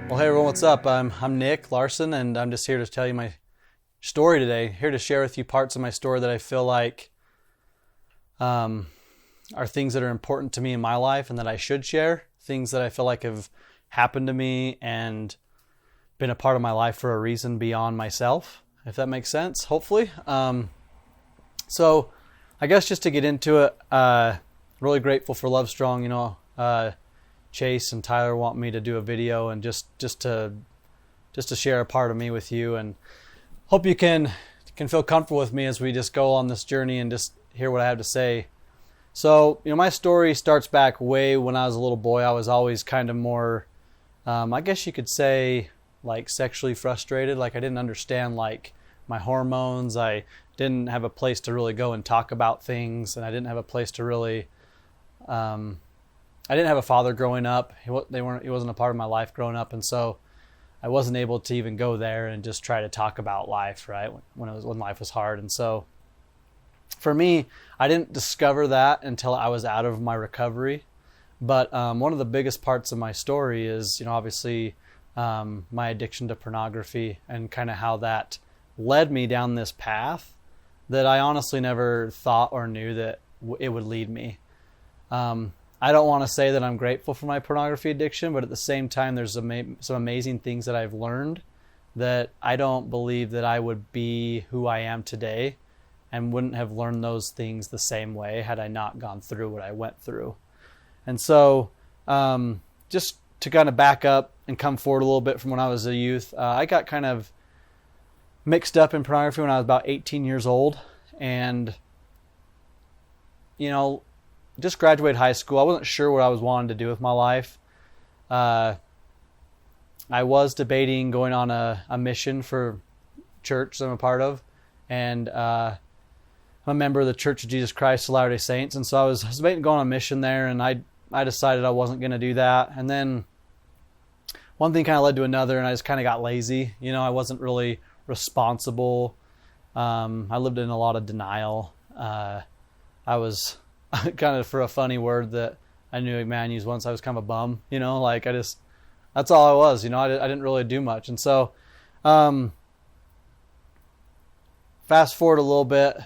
Well, hey everyone, what's up? I'm Nick Larson, and I'm just here to tell you my story today. Here to share with you parts of my story that I feel like are things that are important to me in my life and that I should share. Things that I feel like have happened to me and been a part of my life for a reason beyond myself, if that makes sense, hopefully. So I guess just to get into it, really grateful for Love Strong, Chase and Tyler want me to do a video and just to share a part of me with you, and hope you can feel comfortable with me as we just go on this journey and just hear what I have to say. So, my story starts back way when I was a little boy. I was always kind of more, I guess you could say, like sexually frustrated. Like I didn't understand like my hormones. I didn't have a place to really go and talk about things, and I didn't have a place to really, I didn't have a father growing up. He wasn't a part of my life growing up, and so I wasn't able to even go there and just try to talk about life, right? When life was hard. And so for me, I didn't discover that until I was out of my recovery. But one of the biggest parts of my story is, obviously my addiction to pornography and kind of how that led me down this path that I honestly never thought or knew that it would lead me. I don't want to say that I'm grateful for my pornography addiction, but at the same time, there's some amazing things that I've learned that I don't believe that I would be who I am today and wouldn't have learned those things the same way had I not gone through what I went through. And so just to kind of back up and come forward a little bit from when I was a youth, I got kind of mixed up in pornography when I was about 18 years old, and just graduated high school. I wasn't sure what I was wanting to do with my life. I was debating going on a mission for church that I'm a part of, and I'm a member of the Church of Jesus Christ of Latter-day Saints, and so I was debating going on a mission there, and I decided I wasn't going to do that. And then one thing kind of led to another, and I just kind of got lazy. I wasn't really responsible. I lived in a lot of denial. I was kind of, for a funny word that I knew a man used once, I was kind of a bum, that's all I was, I didn't really do much. And so, fast forward a little bit,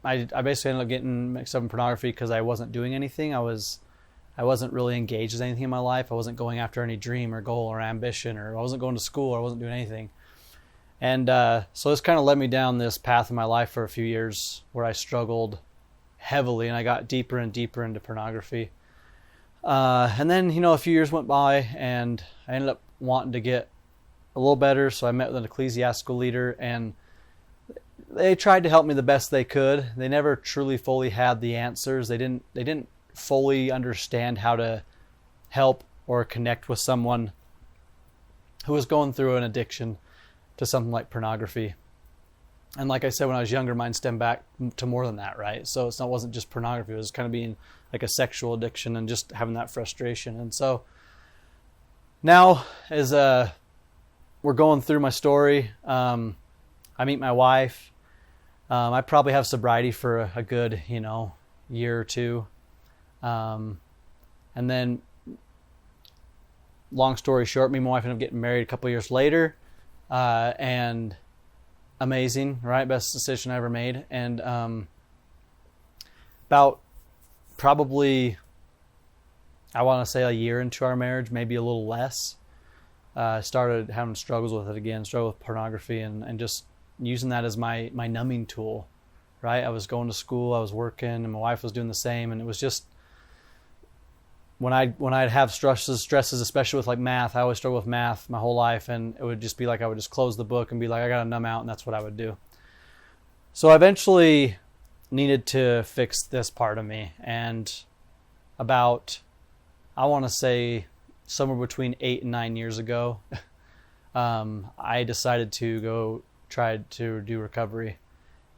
I basically ended up getting mixed up in pornography because I wasn't doing anything. I wasn't really engaged in anything in my life. I wasn't going after any dream or goal or ambition, or I wasn't going to school, or I wasn't doing anything. And, so this kind of led me down this path in my life for a few years where I struggled heavily, and I got deeper and deeper into pornography. And then, a few years went by, and I ended up wanting to get a little better. So I met with an ecclesiastical leader, and they tried to help me the best they could. They never truly fully had the answers. They didn't fully understand how to help or connect with someone who was going through an addiction to something like pornography. And like I said, when I was younger, mine stemmed back to more than that, right? So it wasn't just pornography. It was kind of being like a sexual addiction and just having that frustration. And so now, as we're going through my story, I meet my wife. I probably have sobriety for a good, year or two. And then, long story short, me and my wife ended up getting married a couple of years later. And amazing, right? Best decision I ever made. And about probably, I want to say a year into our marriage, maybe a little less, I started having struggles with it again, struggle with pornography, and just using that as my numbing tool, right? I was going to school, I was working, and my wife was doing the same, and it was just, when I'd have stresses, especially with like math, I always struggle with math my whole life, and it would just be like I would just close the book and be like, I gotta numb out, and that's what I would do. So I eventually needed to fix this part of me, and about, I want to say, somewhere between 8 and 9 years ago, I decided to go try to do recovery.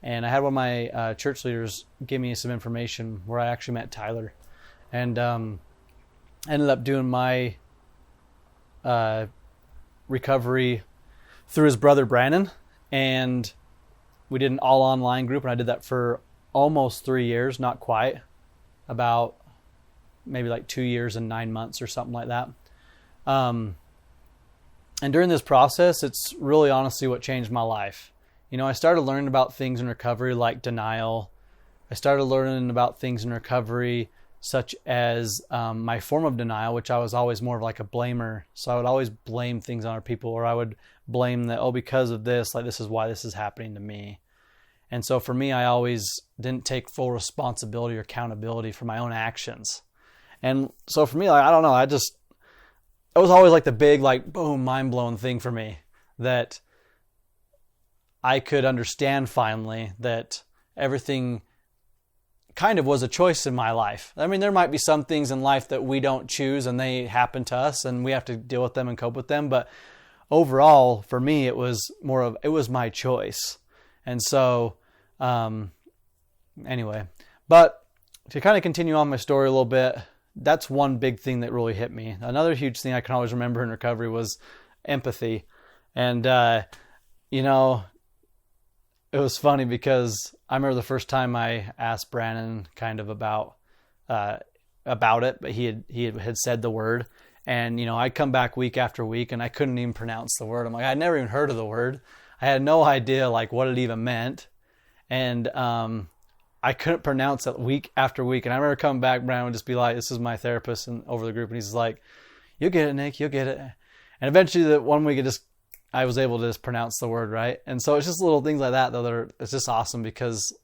And I had one of my church leaders give me some information where I actually met Tyler, and ended up doing my recovery through his brother Brandon, and we did an all online group, and I did that for almost 3 years, not quite, about maybe like 2 years and 9 months or something like that. And during this process, it's really honestly what changed my life. I started learning about things in recovery like denial. I started learning about things in recovery such as my form of denial, which I was always more of like a blamer. So I would always blame things on other people, or I would blame that, because of this, like this is why this is happening to me. And so for me, I always didn't take full responsibility or accountability for my own actions. And so for me, I don't know, it was always like the big, like, boom, mind-blowing thing for me that I could understand finally that everything kind of was a choice in my life. I mean, there might be some things in life that we don't choose and they happen to us and we have to deal with them and cope with them. But overall, for me, it was my choice. And so, anyway, but to kind of continue on my story a little bit, that's one big thing that really hit me. Another huge thing I can always remember in recovery was empathy. And, it was funny because I remember the first time I asked Brandon kind of about it, but he had said the word, and I'd come back week after week and I couldn't even pronounce the word. I'm like, I'd never even heard of the word. I had no idea like what it even meant, and I couldn't pronounce it week after week. And I remember coming back, Brandon would just be like, "This is my therapist," and over the group, and he's like, "You'll get it, Nick. You'll get it." And eventually, that one week, I was able to just pronounce the word right. And so it's just little things like that, though, it's just awesome because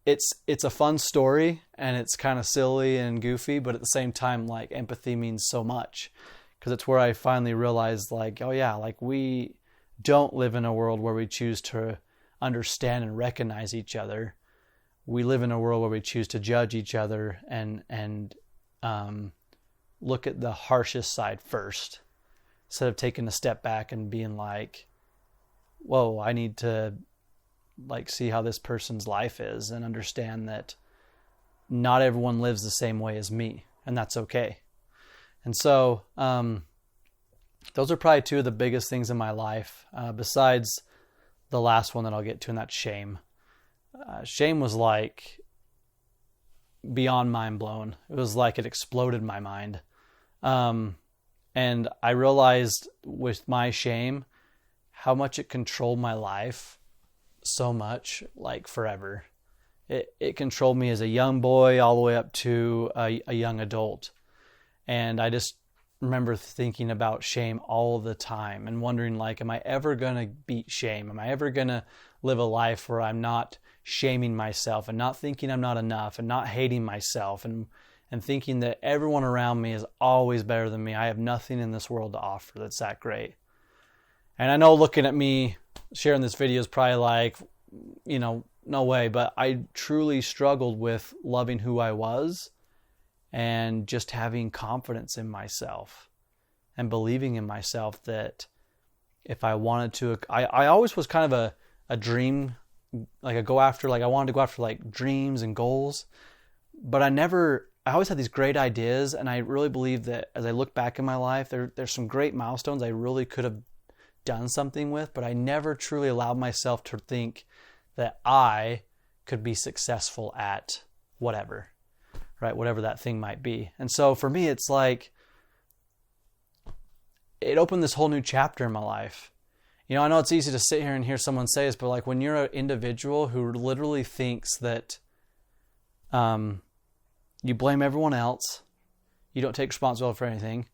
it's a fun story and it's kind of silly and goofy, but at the same time, like, empathy means so much, because it's where I finally realized, like, oh yeah, like, we don't live in a world where we choose to understand and recognize each other. We live in a world where we choose to judge each other and look at the harshest side first, instead of taking a step back and being like, whoa, I need to like see how this person's life is and understand that not everyone lives the same way as me, and that's okay. And so those are probably two of the biggest things in my life, besides the last one that I'll get to, and that's shame. Shame was like beyond mind blown. It was like it exploded my mind. And I realized with my shame how much it controlled my life so much, like forever. It controlled me as a young boy all the way up to a young adult. And I just remember thinking about shame all the time and wondering, like, am I ever going to beat shame? Am I ever going to live a life where I'm not shaming myself and not thinking I'm not enough and not hating myself and thinking that everyone around me is always better than me? I have nothing in this world to offer that's that great. And I know looking at me sharing this video is probably like, no way, but I truly struggled with loving who I was and just having confidence in myself and believing in myself that if I wanted to, I always was kind of a dream, like I wanted to go after like dreams and goals, but I always had these great ideas. And I really believe that as I look back in my life, there's some great milestones I really could have done something with, but I never truly allowed myself to think that I could be successful at whatever, right? Whatever that thing might be. And so for me, it's like, it opened this whole new chapter in my life. I know it's easy to sit here and hear someone say this, but like when you're an individual who literally thinks that you blame everyone else, you don't take responsibility for anything,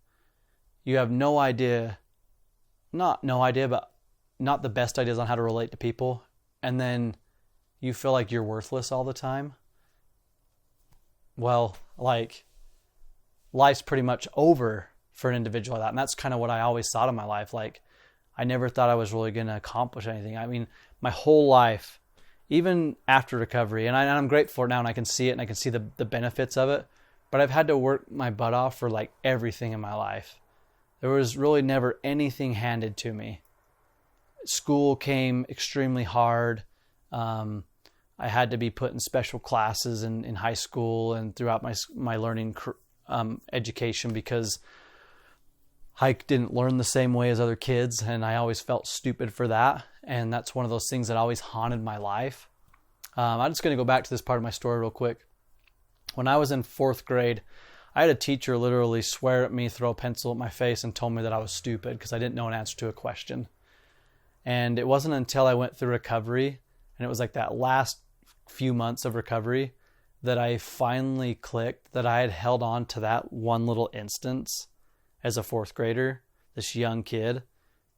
you have no idea, but not the best ideas on how to relate to people, and then you feel like you're worthless all the time, well, like, life's pretty much over for an individual like that. And that's kind of what I always thought in my life. Like, I never thought I was really going to accomplish anything. I mean, my whole life, even after recovery, and I'm grateful for it now, and I can see it, and I can see the benefits of it, but I've had to work my butt off for like everything in my life. There was really never anything handed to me. School came extremely hard. I had to be put in special classes in high school and throughout my learning education, because I didn't learn the same way as other kids, and I always felt stupid for that. And that's one of those things that always haunted my life. I'm just going to go back to this part of my story real quick. When I was in 4th grade, I had a teacher literally swear at me, throw a pencil at my face, and told me that I was stupid because I didn't know an answer to a question. And it wasn't until I went through recovery, and it was like that last few months of recovery, that I finally clicked that I had held on to that one little instance as a fourth grader, this young kid,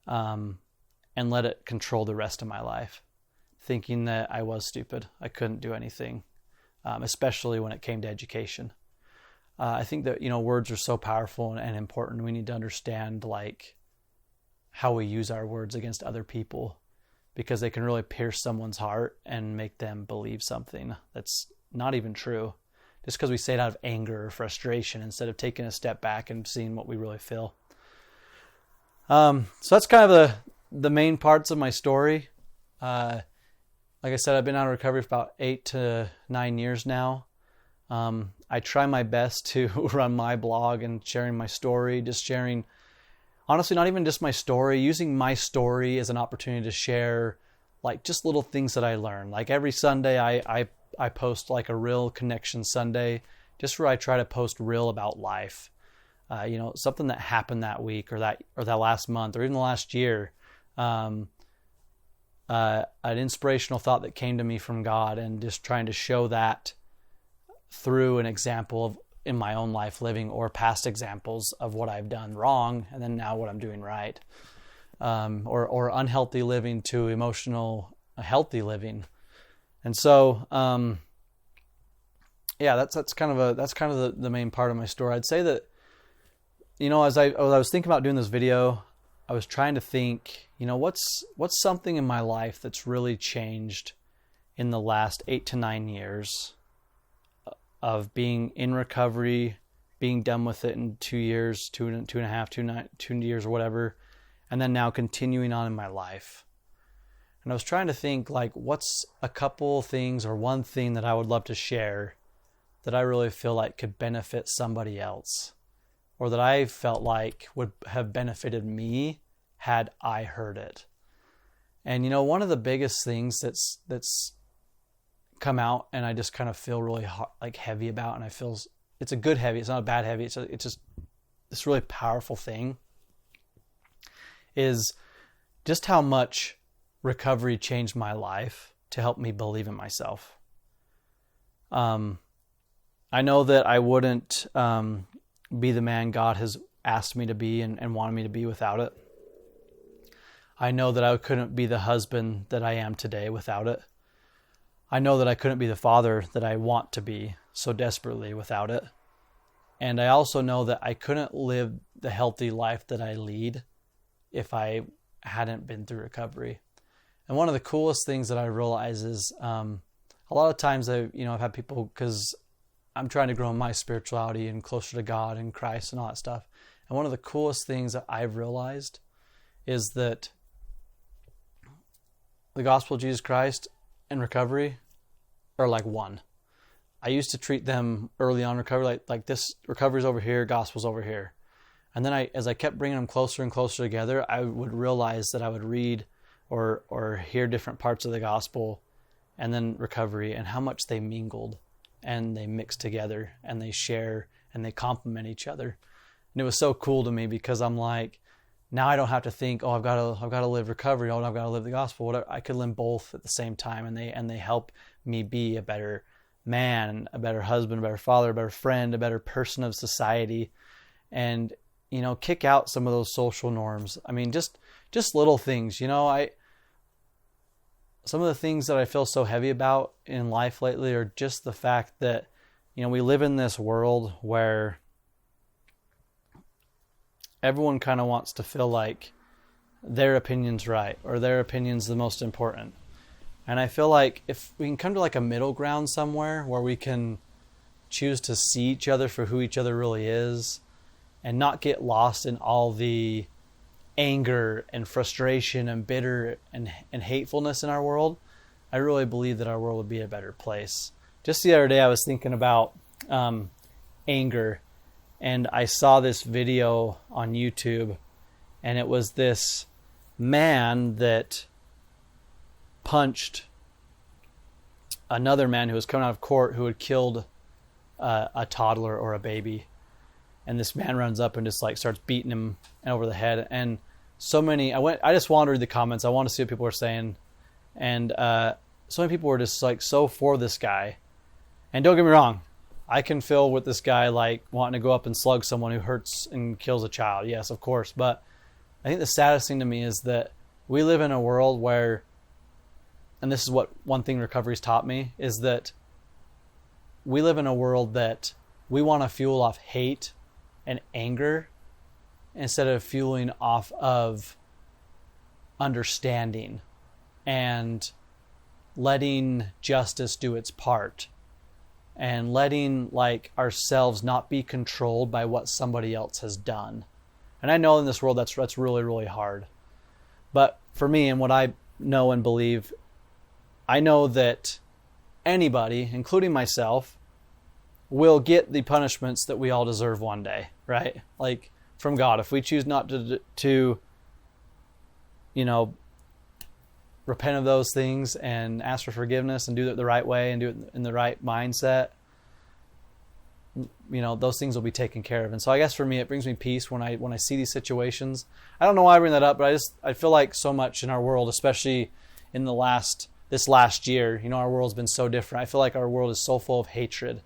and let it control the rest of my life, thinking that I was stupid. I couldn't do anything, especially when it came to education. I think that, words are so powerful and important. We need to understand how we use our words against other people, because they can really pierce someone's heart and make them believe something that's not even true, just because we say it out of anger or frustration instead of taking a step back and seeing what we really feel. So that's kind of the main parts of my story. Like I said, I've been out of recovery for about 8 to 9 years now. I try my best to run my blog and sharing my story, just sharing, honestly, not even just my story, using my story as an opportunity to share just little things that I learn. Like every Sunday I post a real connection Sunday, just where I try to post real about life. Something that happened that week or that last month or even the last year. An inspirational thought that came to me from God, and just trying to show that through an example in my own life living, or past examples of what I've done wrong and then now what I'm doing right, or unhealthy living to emotional healthy living. And so that's kind of the main part of my story. I'd say that as I was thinking about doing this video, I was trying to think, what's something in my life that's really changed in the last 8 to 9 years of being in recovery, being done with it in 2 years, 2 years or whatever, and then now continuing on in my life. And I was trying to think what's a couple things or one thing that I would love to share that I really feel like could benefit somebody else, or that I felt like would have benefited me had I heard it. And one of the biggest things that's come out, and I just kind of feel really heavy about, and I feel it's a good heavy, it's not a bad heavy, it's just this really powerful thing, is just how much recovery changed my life to help me believe in myself. I know that I wouldn't be the man God has asked me to be and wanted me to be without it. I know that I couldn't be the husband that I am today without it. I know that I couldn't be the father that I want to be so desperately without it. And I also know that I couldn't live the healthy life that I lead if I hadn't been through recovery. And one of the coolest things that I realize is a lot of times I've had people, because I'm trying to grow in my spirituality and closer to God and Christ and all that stuff. And one of the coolest things that I've realized is that the gospel of Jesus Christ and recovery are like one. I used to treat them early on recovery like this: recovery's over here, gospel's over here. And then as I kept bringing them closer and closer together, I would realize that I would read or hear different parts of the gospel and then recovery, and how much they mingled and they mix together and they share and they complement each other. And it was so cool to me, because I'm like, now I don't have to think, I've got to live recovery, I've got to live the gospel. Whatever. I could live both at the same time, and they help me be a better man, a better husband, a better father, a better friend, a better person of society, and kick out some of those social norms. I mean, just little things. Some of the things that I feel so heavy about in life lately are just the fact that we live in this world where everyone kind of wants to feel like their opinion's right, or their opinion's the most important. And I feel like if we can come to a middle ground somewhere where we can choose to see each other for who each other really is, and not get lost in all the anger and frustration and bitter and hatefulness in our world, I really believe that our world would be a better place. Just the other day I was thinking about anger, and I saw this video on YouTube, and it was this man that punched another man who was coming out of court who had killed a toddler or a baby. and this man runs up and just like starts beating him over the head. And I just wandered the comments. I want to see what people were saying. And so many people were just like so for this guy. And don't get me wrong, I can feel with this guy like wanting to go up and slug someone who hurts and kills a child. Yes, of course. But I think the saddest thing to me is that we live in a world where, and this is what one thing recovery's taught me, is that we live in a world that we want to fuel off hate and anger instead of fueling off of understanding and letting justice do its part and letting like ourselves not be controlled by what somebody else has done. And I know in this world that's really, really hard. But for me and what I know and believe, I know that anybody, including myself, will get the punishments that we all deserve one day, right? Like from God. If we choose not to repent of those things and ask for forgiveness and do it the right way and do it in the right mindset, those things will be taken care of. And so I guess for me, it brings me peace when I see these situations. I don't know why I bring that up, but I feel like so much in our world, especially in this last year, our world's been so different. I feel like our world is so full of hatred.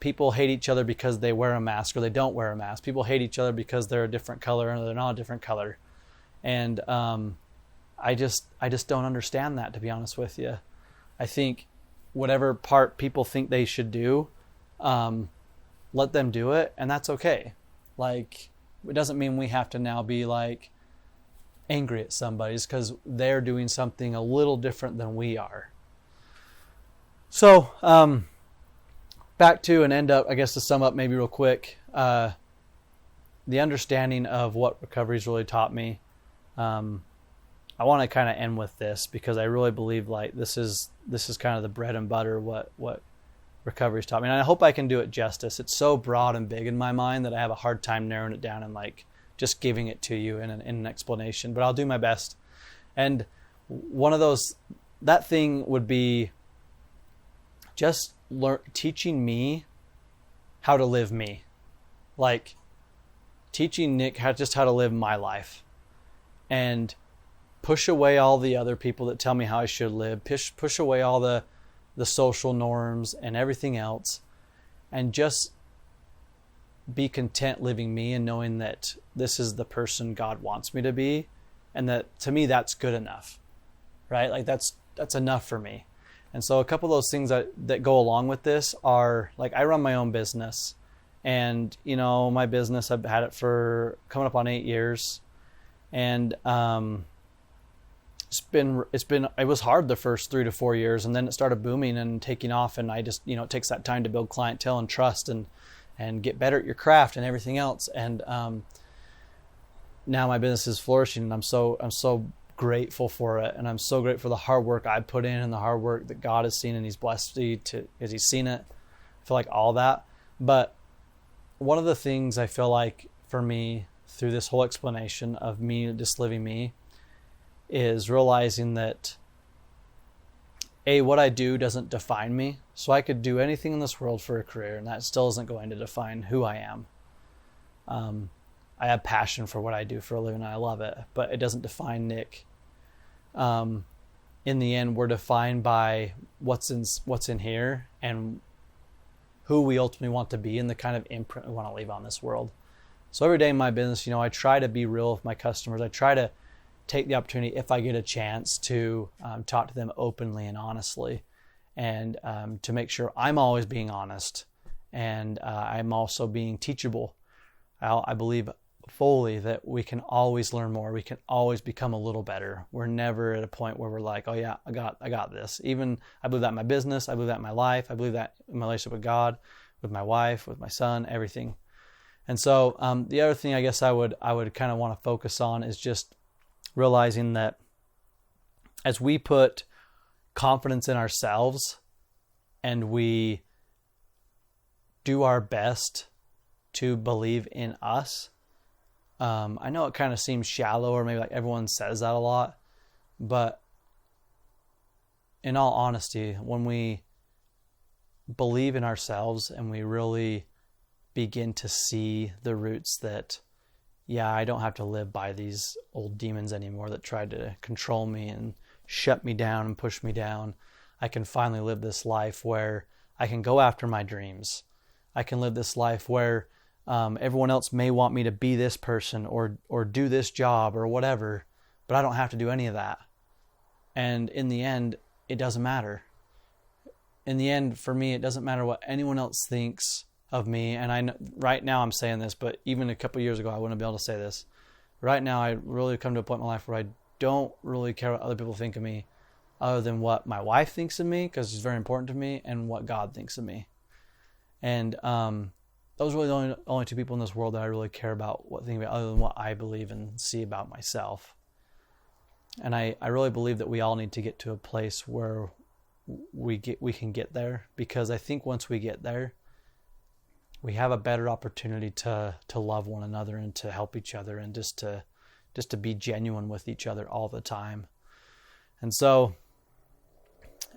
People hate each other because they wear a mask or they don't wear a mask. People hate each other because they're a different color or they're not a different color. And I just don't understand that, to be honest with you. I think whatever part people think they should do, let them do it, and that's okay. Like, it doesn't mean we have to now be like angry at somebody just because they're doing something a little different than we are. So, back to and end up, I guess to sum up maybe real quick, the understanding of what recovery's really taught me. I want to kind of end with this because I really believe like this is kind of the bread and butter what recovery's taught me. And I hope I can do it justice. It's so broad and big in my mind that I have a hard time narrowing it down and like just giving it to you in an explanation, but I'll do my best. And one of that thing would be just teaching me how to live me, like teaching Nick how to live my life, and push away all the other people that tell me how I should live, push away all the social norms and everything else, and just be content living me and knowing that this is the person God wants me to be, and that to me that's good enough, right? Like that's enough for me. And so a couple of those things that go along with this are like I run my own business, and my business, I've had it for coming up on 8 years, and it was hard the first 3 to 4 years, and then it started booming and taking off, and I just it takes that time to build clientele and trust and get better at your craft and everything else. And now my business is flourishing, and I'm so grateful for it, and I'm so grateful for the hard work I put in and the hard work that God has seen, and He's blessed me as He's seen it. I feel like all that. But one of the things I feel like for me through this whole explanation of me just living me is realizing that what I do doesn't define me. So I could do anything in this world for a career, and that still isn't going to define who I am. I have passion for what I do for a living, and I love it, but it doesn't define Nick. In the end, we're defined by what's in here and who we ultimately want to be and the kind of imprint we want to leave on this world. So every day in my business, I try to be real with my customers. I try to take the opportunity, if I get a chance, to talk to them openly and honestly, and to make sure I'm always being honest, and I'm also being teachable. I believe fully that we can always learn more. We can always become a little better. We're never at a point where we're like, oh yeah, I got this. Even I believe that in my business. I believe that in my life. I believe that in my relationship with God, with my wife, with my son, everything. And so the other thing I guess I would kind of want to focus on is just realizing that as we put confidence in ourselves and we do our best to believe in us, I know it kind of seems shallow, or maybe like everyone says that a lot, but in all honesty, when we believe in ourselves and we really begin to see the roots that, yeah, I don't have to live by these old demons anymore that tried to control me and shut me down and push me down. I can finally live this life where I can go after my dreams. I can live this life where everyone else may want me to be this person or do this job or whatever, but I don't have to do any of that. And in the end, it doesn't matter. In the end, for me, it doesn't matter what anyone else thinks of me. And I know, right now I'm saying this, but even a couple of years ago, I wouldn't be able to say this. Right now, I really come to a point in my life where I don't really care what other people think of me other than what my wife thinks of me, because it's very important to me, and what God thinks of me. And those are really the only two people in this world that I really care about what think about other than what I believe and see about myself. And I really believe that we all need to get to a place where we can get there, because I think once we get there, we have a better opportunity to love one another and to help each other and just to be genuine with each other all the time. And so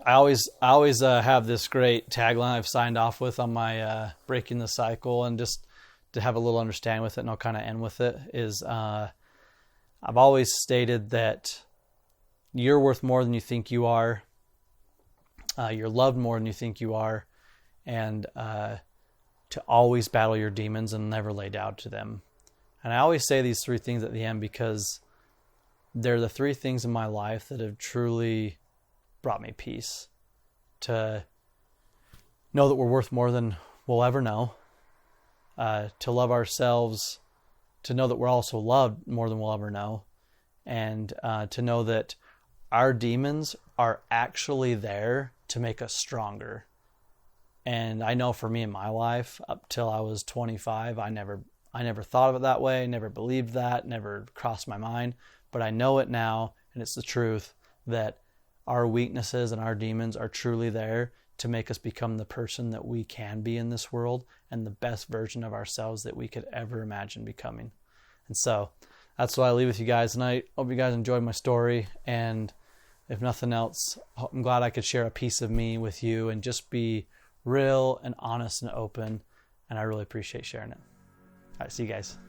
I always have this great tagline I've signed off with on my Breaking the Cycle, and just to have a little understanding with it, and I'll kind of end with it, is I've always stated that you're worth more than you think you are. You're loved more than you think you are, and to always battle your demons and never lay down to them. And I always say these three things at the end because they're the three things in my life that have truly brought me peace. To know that we're worth more than we'll ever know. To love ourselves. To know that we're also loved more than we'll ever know. And to know that our demons are actually there to make us stronger. And I know for me in my life, up till I was 25, I never thought of it that way, never believed that, never crossed my mind. But I know it now, and it's the truth, that our weaknesses and our demons are truly there to make us become the person that we can be in this world and the best version of ourselves that we could ever imagine becoming. And so that's what I leave with you guys tonight. Hope you guys enjoyed my story. And if nothing else, I'm glad I could share a piece of me with you and just be real and honest and open. And I really appreciate sharing it. All right, see you guys.